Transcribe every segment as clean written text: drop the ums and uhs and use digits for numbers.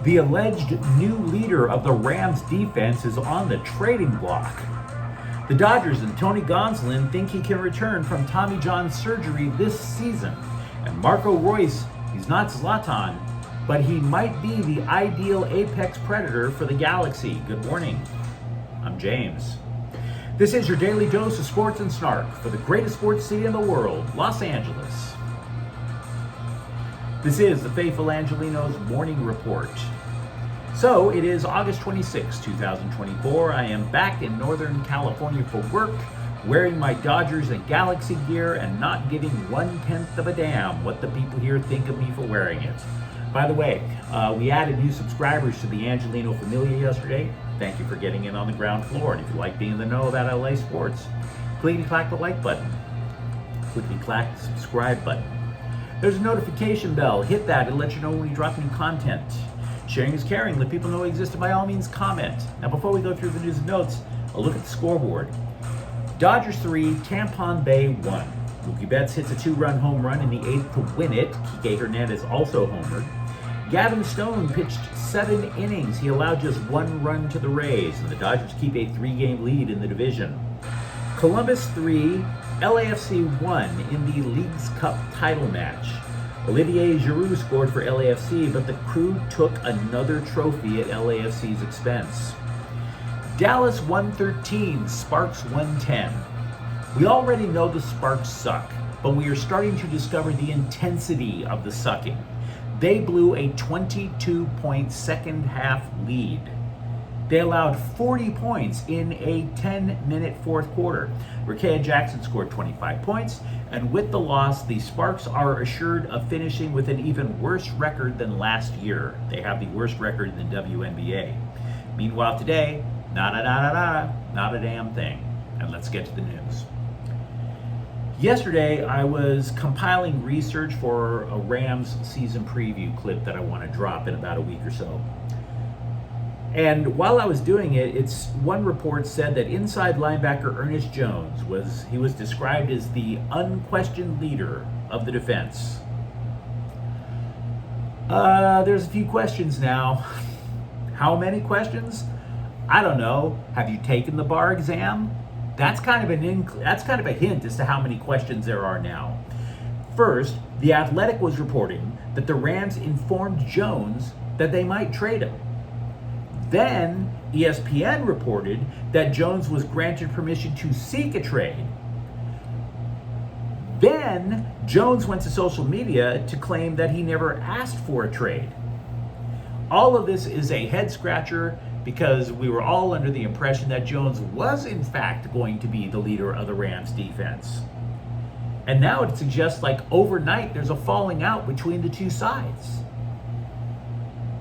The alleged new leader of the Rams defense is on the trading block. The Dodgers and Tony Gonsolin think he can return from Tommy John surgery this season. And Marco Reus, he's not Zlatan, but he might be the ideal apex predator for the Galaxy. Good morning. I'm James. This is your daily dose of sports and snark for the greatest sports city in the world, Los Angeles. This is the faithful Angelenos morning report. So it is August 26, 2024. I am back in Northern California for work, wearing my Dodgers and Galaxy gear and not giving 1/10 of a damn what the people here think of me for wearing it. By the way, we added new subscribers to the Angeleno Familia yesterday. Thank you for getting in on the ground floor. And if you like being in the know about LA sports, clickety-clack the like button. Clickety-clack the subscribe button. There's a notification bell. Hit that. It'll let you know when we drop new content. Sharing is caring. Let people know we exist, and by all means, comment. Now, before we go through the news and notes, a look at the scoreboard. Dodgers 3, Tampon Bay 1. Mookie Betts hits a 2-run home run in the 8th to win it. Kike Hernandez also homered. Gavin Stone pitched 7 innings. He allowed just 1 run to the Rays, and the Dodgers keep a 3-game lead in the division. Columbus 3, LAFC 1 in the Leagues Cup title match. Olivier Giroud scored for LAFC, but the crew took another trophy at LAFC's expense. Dallas 113, Sparks 110. We already know the Sparks suck, but we are starting to discover the intensity of the sucking. They blew a 22-point second half lead. They allowed 40 points in a 10-minute fourth quarter. Rakea Jackson scored 25 points, and with the loss, the Sparks are assured of finishing with an even worse record than last year. They have the worst record in the WNBA. Meanwhile today, not a damn thing. And let's get to the news. Yesterday, I was compiling research for a Rams season preview clip that I want to drop in about a week or so. And while I was doing it, one report said that inside linebacker Ernest Jones was described as the unquestioned leader of the defense. There's a few questions now. How many questions? I don't know. Have you taken the bar exam? That's kind of a hint as to how many questions there are now. First, The Athletic was reporting that the Rams informed Jones that they might trade him. Then, ESPN reported that Jones was granted permission to seek a trade. Then, Jones went to social media to claim that he never asked for a trade. All of this is a head scratcher because we were all under the impression that Jones was in fact going to be the leader of the Rams defense. And now it suggests like overnight there's a falling out between the two sides.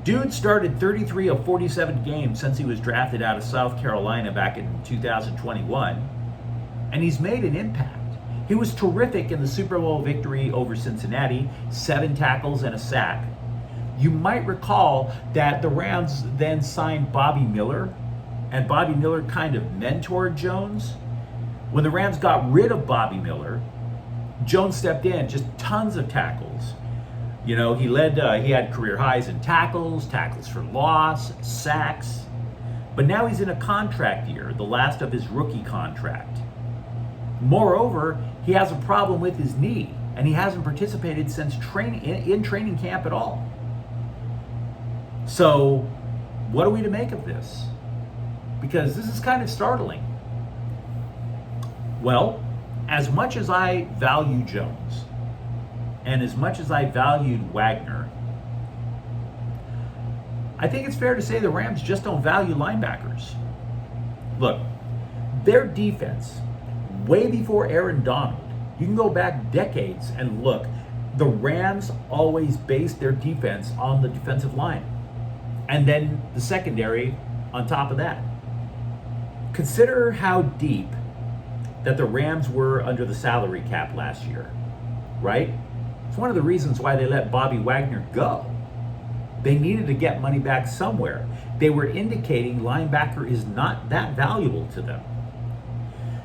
Dude started 33 of 47 games since he was drafted out of South Carolina back in 2021, and he's made an impact. He was terrific in the Super Bowl victory over Cincinnati, 7 tackles and a sack. You might recall that the Rams then signed Bobby Miller, and Bobby Miller kind of mentored Jones. When the Rams got rid of Bobby Miller, Jones stepped in, just tons of tackles. You know, he had career highs in tackles for loss, sacks. But now he's in a contract year, the last of his rookie contract. Moreover, he has a problem with his knee, and he hasn't participated since in training camp at all. So, what are we to make of this? Because this is kind of startling. Well, as much as I value Jones, and as much as I valued Wagner, I think it's fair to say the Rams just don't value linebackers. Look, their defense, way before Aaron Donald, you can go back decades and look, the Rams always based their defense on the defensive line. And then the secondary on top of that. Consider how deep that the Rams were under the salary cap last year, right? It's one of the reasons why they let Bobby Wagner go. They needed to get money back somewhere. They were indicating linebacker is not that valuable to them.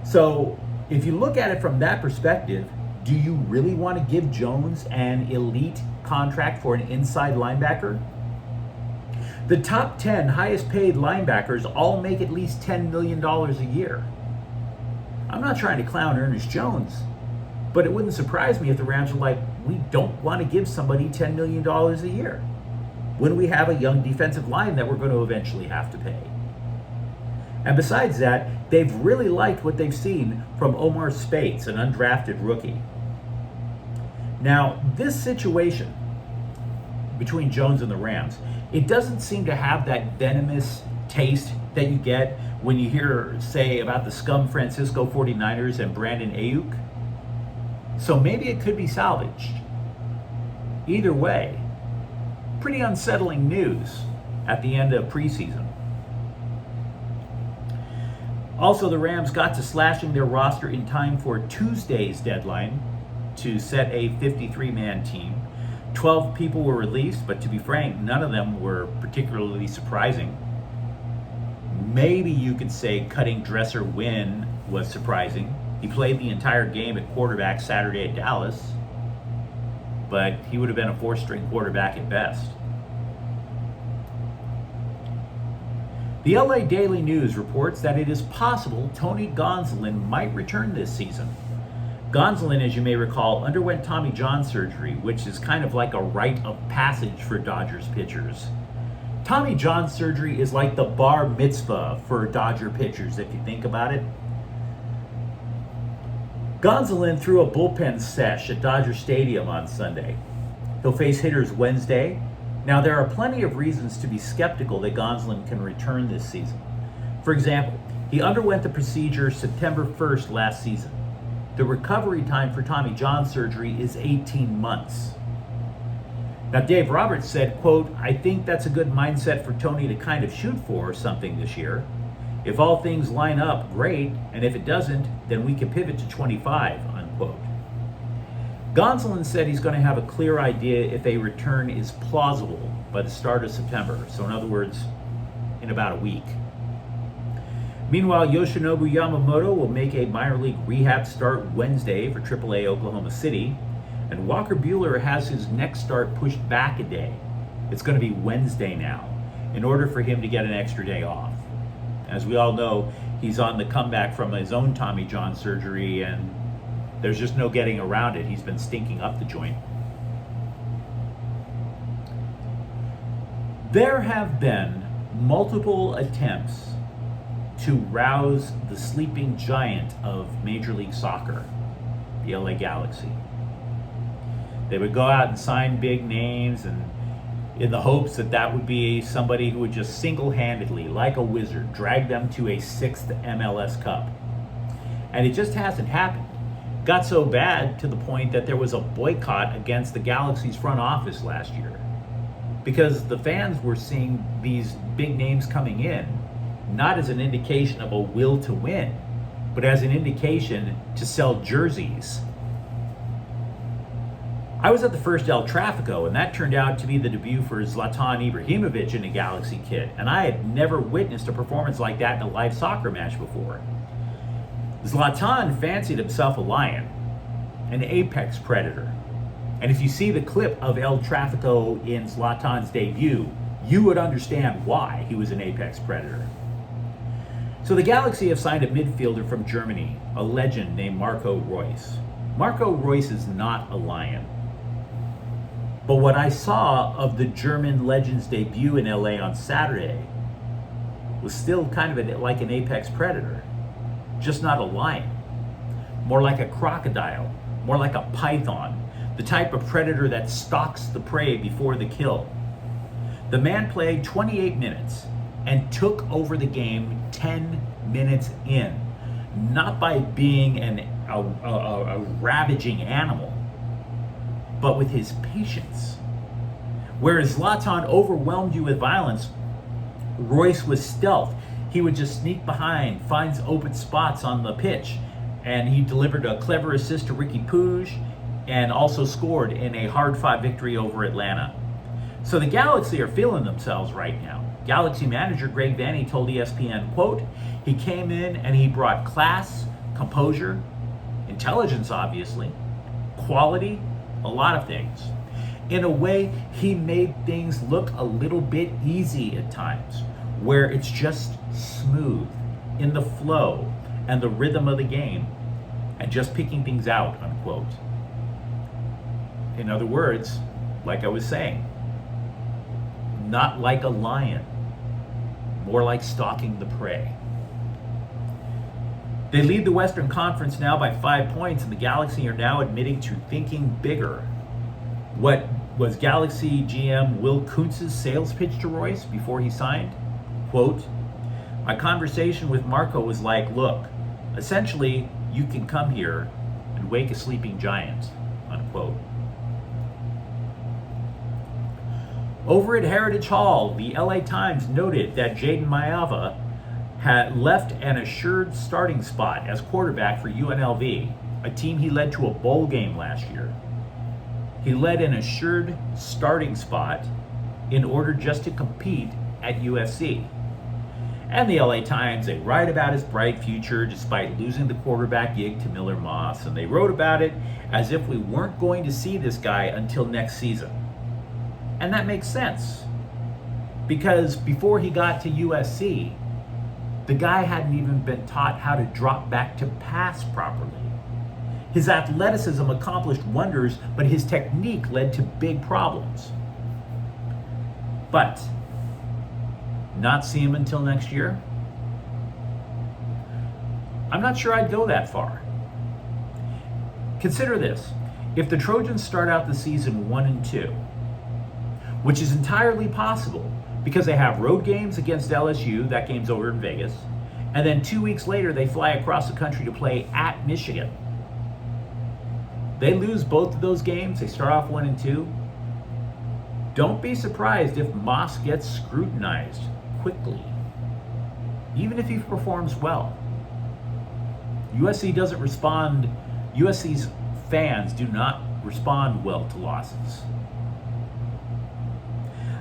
So if you look at it from that perspective, do you really want to give Jones an elite contract for an inside linebacker? The top 10 highest paid linebackers all make at least $10 million a year. I'm not trying to clown Ernest Jones, but it wouldn't surprise me if the Rams are like, we don't want to give somebody $10 million a year when we have a young defensive line that we're going to eventually have to pay. And besides that, they've really liked what they've seen from Omar Speights, an undrafted rookie. Now, this situation between Jones and the Rams, it doesn't seem to have that venomous taste that you get when you hear, say, about the scum Francisco 49ers and Brandon Ayuk. So maybe it could be salvaged. Either way, pretty unsettling news at the end of preseason. Also, the Rams got to slashing their roster in time for Tuesday's deadline to set a 53-man team. 12 people were released, but to be frank, none of them were particularly surprising. Maybe you could say cutting Dresser Wynn was surprising. He played the entire game at quarterback Saturday at Dallas, but he would have been a fourth-string quarterback at best. The LA Daily News reports that it is possible Tony Gonsolin might return this season. Gonsolin, as you may recall, underwent Tommy John surgery, which is kind of like a rite of passage for Dodgers pitchers. Tommy John surgery is like the bar mitzvah for Dodger pitchers, if you think about it. Gonsolin threw a bullpen sesh at Dodger Stadium on Sunday. He'll face hitters Wednesday. Now, there are plenty of reasons to be skeptical that Gonsolin can return this season. For example, he underwent the procedure September 1st last season. The recovery time for Tommy John surgery is 18 months. Now, Dave Roberts said, quote, "I think that's a good mindset for Tony to kind of shoot for something this year. If all things line up, great, and if it doesn't, then we can pivot to 25, unquote. Gonsolin said he's going to have a clear idea if a return is plausible by the start of September, so in other words, in about a week. Meanwhile, Yoshinobu Yamamoto will make a minor league rehab start Wednesday for AAA Oklahoma City, and Walker Buehler has his next start pushed back a day. It's going to be Wednesday now, in order for him to get an extra day off. As we all know, he's on the comeback from his own Tommy John surgery, and there's just no getting around it. He's been stinking up the joint. There have been multiple attempts to rouse the sleeping giant of Major League Soccer, the LA Galaxy. They would go out and sign big names, and in the hopes that that would be somebody who would just single-handedly, like a wizard, drag them to a 6th MLS Cup. And it just hasn't happened. Got so bad to the point that there was a boycott against the Galaxy's front office last year, because the fans were seeing these big names coming in not as an indication of a will to win, but as an indication to sell jerseys. I was at the first El Tráfico, and that turned out to be the debut for Zlatan Ibrahimovic in a Galaxy kit, and I had never witnessed a performance like that in a live soccer match before. Zlatan fancied himself a lion, an apex predator. And if you see the clip of El Tráfico in Zlatan's debut, you would understand why he was an apex predator. So the Galaxy have signed a midfielder from Germany, a legend named Marco Reus. Marco Reus is not a lion. But what I saw of the German legend's debut in LA on Saturday was still kind of like an apex predator. Just not a lion, more like a crocodile, more like a python, the type of predator that stalks the prey before the kill. The man played 28 minutes and took over the game 10 minutes in, not by being a ravaging animal, but with his patience. Whereas Zlatan overwhelmed you with violence, Reus was stealth. He would just sneak behind, finds open spots on the pitch, and he delivered a clever assist to Ricky Puig and also scored in a hard-fought victory over Atlanta. So the Galaxy are feeling themselves right now. Galaxy manager Greg Vanney told ESPN, quote, "He came in and he brought class, composure, intelligence obviously, quality, a lot of things. In a way, he made things look a little bit easy at times, where it's just smooth in the flow and the rhythm of the game and just picking things out, unquote. In other words, like I was saying, not like a lion, more like stalking the prey. They lead the Western Conference now by 5 points, and the Galaxy are now admitting to thinking bigger. What was Galaxy GM Will Kuntz's sales pitch to Reus before he signed? Quote, "My conversation with Marco was like, look, essentially, you can come here and wake a sleeping giant," unquote. Over at Heritage Hall, the LA Times noted that Jaden Maiava had left an assured starting spot as quarterback for UNLV, a team he led to a bowl game last year. He led an assured starting spot in order just to compete at USC. And the LA Times, they write about his bright future despite losing the quarterback gig to Miller Moss, and they wrote about it as if we weren't going to see this guy until next season. And that makes sense, because before he got to USC, the guy hadn't even been taught how to drop back to pass properly. His athleticism accomplished wonders, but his technique led to big problems. But not see him until next year? I'm not sure I'd go that far. Consider this. If the Trojans start out the season 1-2, which is entirely possible because they have road games against LSU, that game's over in Vegas, and then 2 weeks later they fly across the country to play at Michigan. They lose both of those games, they start off 1-2. Don't be surprised if Moss gets scrutinized quickly, even if he performs well. USC's fans do not respond well to losses.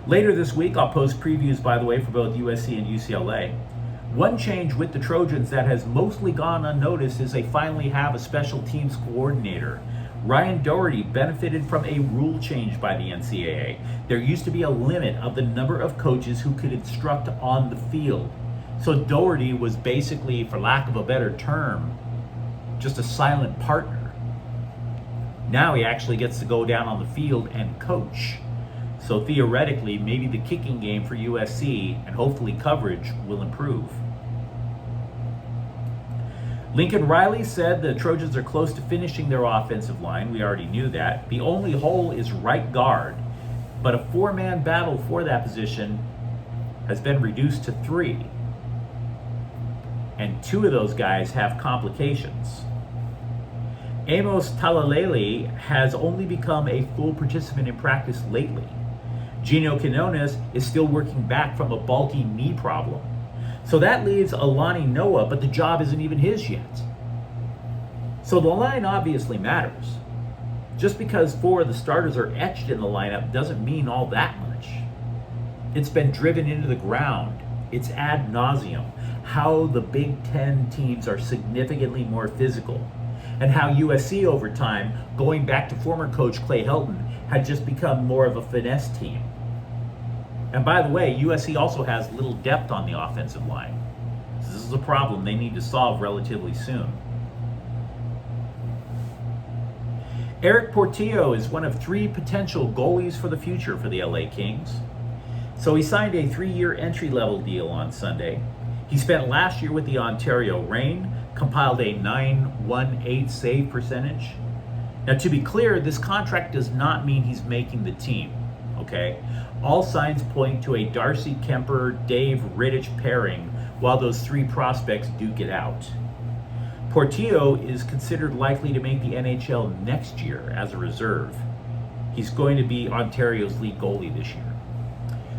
Later this week, I'll post previews, by the way, for both USC and UCLA. One change with the Trojans that has mostly gone unnoticed is they finally have a special teams coordinator. Ryan Doherty benefited from a rule change by the NCAA. There used to be a limit of the number of coaches who could instruct on the field. So Doherty was basically, for lack of a better term, just a silent partner. Now he actually gets to go down on the field and coach. So theoretically, maybe the kicking game for USC and hopefully coverage will improve. Lincoln Riley said the Trojans are close to finishing their offensive line. We already knew that. The only hole is right guard, but a four-man battle for that position has been reduced to 3. And 2 of those guys have complications. Amos Talalele has only become a full participant in practice lately. Gino Quinones is still working back from a bulky knee problem. So that leaves Alani Noah, but the job isn't even his yet. So the line obviously matters. Just because 4 of the starters are etched in the lineup doesn't mean all that much. It's been driven into the ground. It's ad nauseum how the Big Ten teams are significantly more physical, and how USC over time, going back to former coach Clay Helton, had just become more of a finesse team. And by the way, USC also has little depth on the offensive line. So this is a problem they need to solve relatively soon. Eric Portillo is one of 3 potential goalies for the future for the LA Kings. So he signed a 3-year entry-level deal on Sunday. He spent last year with the Ontario Reign, compiled a .918 save percentage. Now, to be clear, this contract does not mean he's making the team, okay? All signs point to a Darcy Kemper-Dave Rittich pairing while those 3 prospects duke it out. Portillo is considered likely to make the NHL next year as a reserve. He's going to be Ontario's lead goalie this year.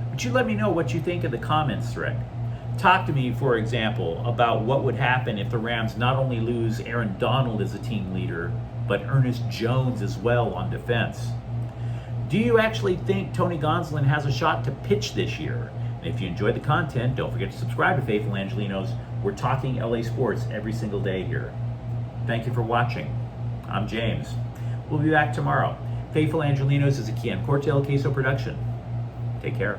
But you let me know what you think in the comments thread. Talk to me, for example, about what would happen if the Rams not only lose Aaron Donald as a team leader, but Ernest Jones as well on defense. Do you actually think Tony Gonsolin has a shot to pitch this year? And if you enjoyed the content, don't forget to subscribe to Faithful Angelenos. We're talking LA sports every single day here. Thank you for watching. I'm James. We'll be back tomorrow. Faithful Angelenos is a Kian Cortail Queso production. Take care.